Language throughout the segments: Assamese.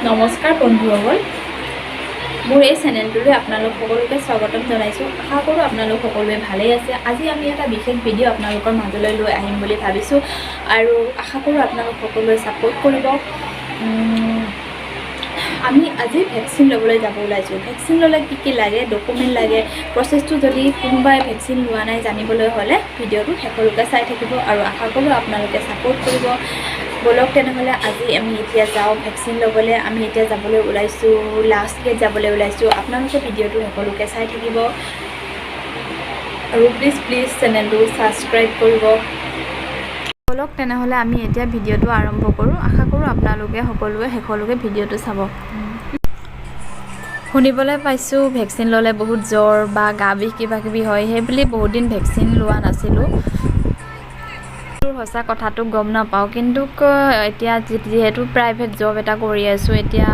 নমস্কাৰ বন্ধুসকল, মোৰ এই চেনেলটোলৈ আপোনালোক সকলোকে স্বাগতম জনাইছোঁ। আশা কৰোঁ আপোনালোক সকলোৱে ভালেই আছে। আজি আমি এটা বিশেষ ভিডিঅ' আপোনালোকৰ মাজলৈ লৈ আহিম বুলি ভাবিছোঁ আৰু আশা কৰোঁ আপোনালোক সকলোৱে ছাপোৰ্ট কৰিব। আমি আজি ভেকচিন ল'বলৈ যাব ওলাইছোঁ। ভেকচিন ল'লে কি লাগে, ডকুমেণ্ট লাগে, প্ৰচেছটো যদি কোনোবাই ভেকচিন লোৱা নাই জানিবলৈ হ'লে ভিডিঅ'টো শেষলৈকে চাই থাকিব আৰু আশা কৰোঁ আপোনালোকে ছাপোৰ্ট কৰিব। বলক তেনেহ'লে আজি আমি এতিয়া যাওঁ ভেকচিন ল'বলৈ। আমি এতিয়া যাবলৈ ওলাইছোঁ, লাষ্ট গেট যাবলৈ ওলাইছোঁ। আপোনালোকে ভিডিঅ'টো সকলোকে চাই থাকিব আৰু প্লিজ চেনেলটো ছাবস্ক্ৰাইব কৰিব। বলক তেনেহ'লে আমি এতিয়া ভিডিঅ'টো আৰম্ভ কৰোঁ। আশা কৰোঁ আপোনালোকে সকলোৱে শেষলৈকে ভিডিঅ'টো চাব। শুনিবলৈ পাইছোঁ ভেকচিন ল'লে বহুত জ্বৰ বা গা বিষ কিবাকিবি হয়, সেইবুলি বহুত দিন ভেকচিন লোৱা নাছিলোঁ। সঁচা কথাটো গম নাপাওঁ, কিন্তু এতিয়া যিহেতু প্ৰাইভেট জব এটা কৰি আছোঁ, এতিয়া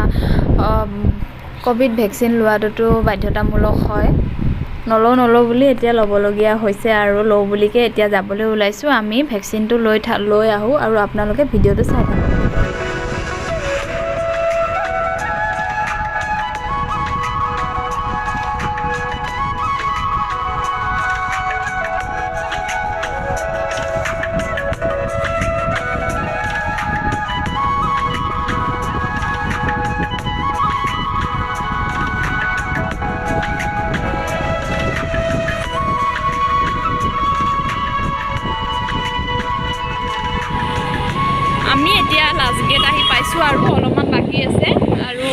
ক'ভিড ভেকচিন লোৱাটোতো বাধ্যতামূলক হয়। নলওঁ বুলি এতিয়া ল'বলগীয়া হৈছে আৰু লওঁ বুলিকে এতিয়া যাবলৈ ওলাইছোঁ। আমি ভেকচিনটো লৈ আহোঁ আৰু আপোনালোকে ভিডিঅ'টো চাই থাকক। আমি এতিয়া লাষ্ট গেট আহি পাইছোঁ আৰু অলপমান বাকী আছে আৰু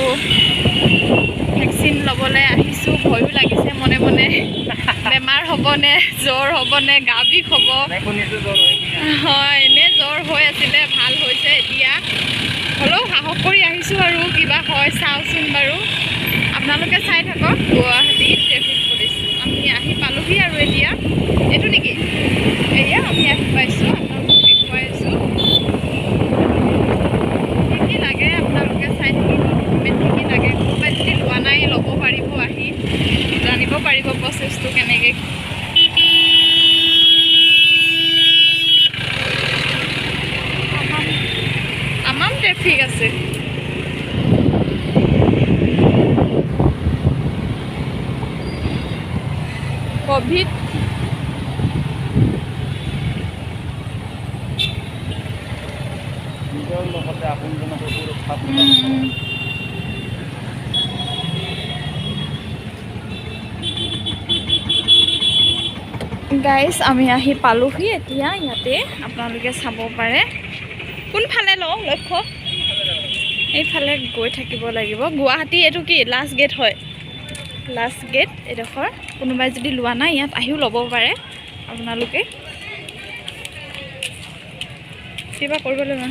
ভেকচিন ল'বলৈ আহিছোঁ। ভয়ো লাগিছে মনে মনে, বেমাৰ হ'বনে, জ্বৰ হ'বনে, গা বিষ হ'ব। হয়, এনেই জ্বৰ হৈ আছিলে, ভাল হৈছে এতিয়া। হ'লেও সাহস কৰি আহিছোঁ আৰু কিবা হয় চাওঁচোন বাৰু। আপোনালোকে চাই থাকক। গুৱাহাটী ট্ৰেফিক পুলিচ আমি আহি পালোহি আৰু এতিয়া এইটো নেকি, এয়া আমি আহি পাইছোঁ। আপোনালোকক দেখুৱাই আছোঁ কি লাগে, আপোনালোকে চাই থাকিব। ডকুমেণ্ট কি লাগে, কোনোবাই যদি লোৱা নাই ল'ব পাৰিব, আহি জানিব পাৰিব প্ৰচেছটো কেনেকৈ। তামাম ট্ৰেফিক আছে। ক'ভিড গাইজ আমি আহি পালোহি এতিয়া। ইয়াতে আপোনালোকে চাব পাৰে। কোনফালে লওঁ লক্ষ্য, এইফালে গৈ থাকিব লাগিব। গুৱাহাটী এইটো কি লাষ্ট গেট হয়, লাষ্ট গেট এডোখৰ। কোনোবাই যদি লোৱা নাই ইয়াত আহিও ল'ব পাৰে আপোনালোকে। কিবা কৰিব লাগিব।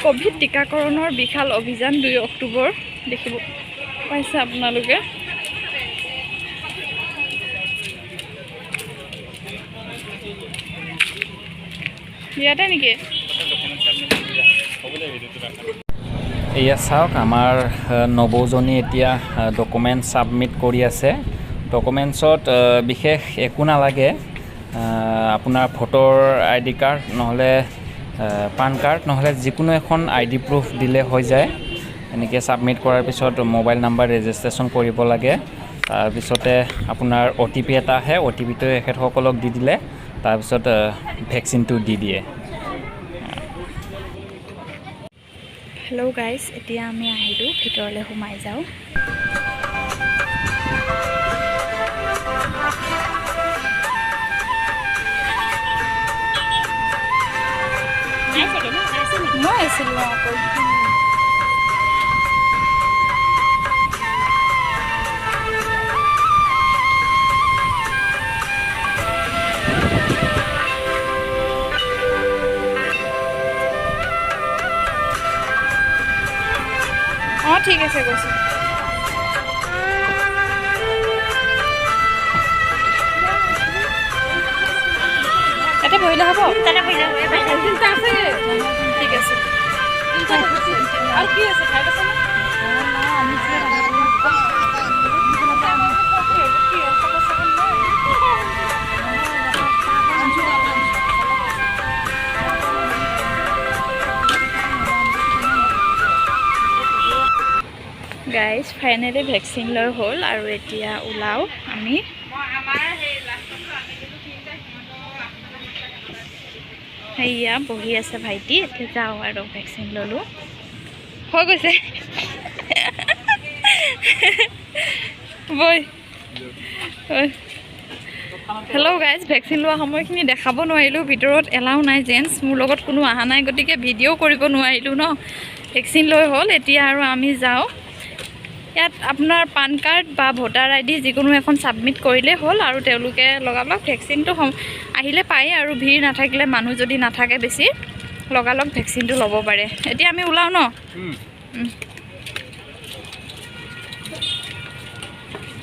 ক'ভিড টীকাকৰণৰ বিশাল অভিযান 2 অক্টোবৰ দেখিব পাইছে আপোনালোকে। ইয়াতে নেকি? এয়া চাওক, আমাৰ নবৌজনী এতিয়া ডকুমেণ্ট ছাবমিট কৰি আছে। ডকুমেণ্টছত বিশেষ একো নালাগে। আপোনাৰ ভোটৰ ID কাৰ্ড নহ'লে পান কাৰ্ড নহ'লে যিকোনো এখন ID প্ৰুফ দিলে হৈ যায়। এনেকৈ ছাবমিট কৰাৰ পিছত মোবাইল নাম্বাৰ ৰেজিষ্ট্ৰেশ্যন কৰিব লাগে। তাৰপিছতে আপোনাৰ OTP এটা আহে, OTPটো এখেতসকলক দি দিলে তাৰপিছত ভেকচিনটো দি দিয়ে। হেল্ল' গাইজ, এতিয়া আমি আহিলোঁ, ভিতৰলৈ সোমাই যাওঁ। মই আছিলোঁ আকৌ। অঁ ঠিক আছে গৈছোঁ। ইয়াতে বহিলে হ'ব? ঠিক আছে। আৰু কি আছে, খাই আছে নে? গাইজ ফাইনেলি ভেকচিন লৈ হ'ল আৰু এতিয়া ওলাও আমি সেয়া বহি আছে ভাইটি এতিয়া যাওঁ আৰু ভেকচিন ল'লোঁ হৈ গৈছে বৈ হেল্ল' গাইজ ভেকচিন লোৱা সময়খিনি দেখাব নোৱাৰিলোঁ ভিতৰত এলাও নাই জেণ্টছ মোৰ লগত কোনো অহা নাই গতিকে ভিডিঅ' কৰিব নোৱাৰিলোঁ ন ভেকচিন লৈ হ'ল এতিয়া আৰু আমি যাওঁ ইয়াত আপোনাৰ পান কাৰ্ড বা ভোটাৰ আই ডি যিকোনো এখন ছাবমিট কৰিলে হ'ল আৰু তেওঁলোকে লগালগ ভেকচিনটো আহিলে পায় আৰু ভিৰ নাথাকিলে মানুহ যদি নাথাকে বেছি লগালগ ভেকচিনটো ল'ব পাৰে এতিয়া আমি ওলাওঁ ন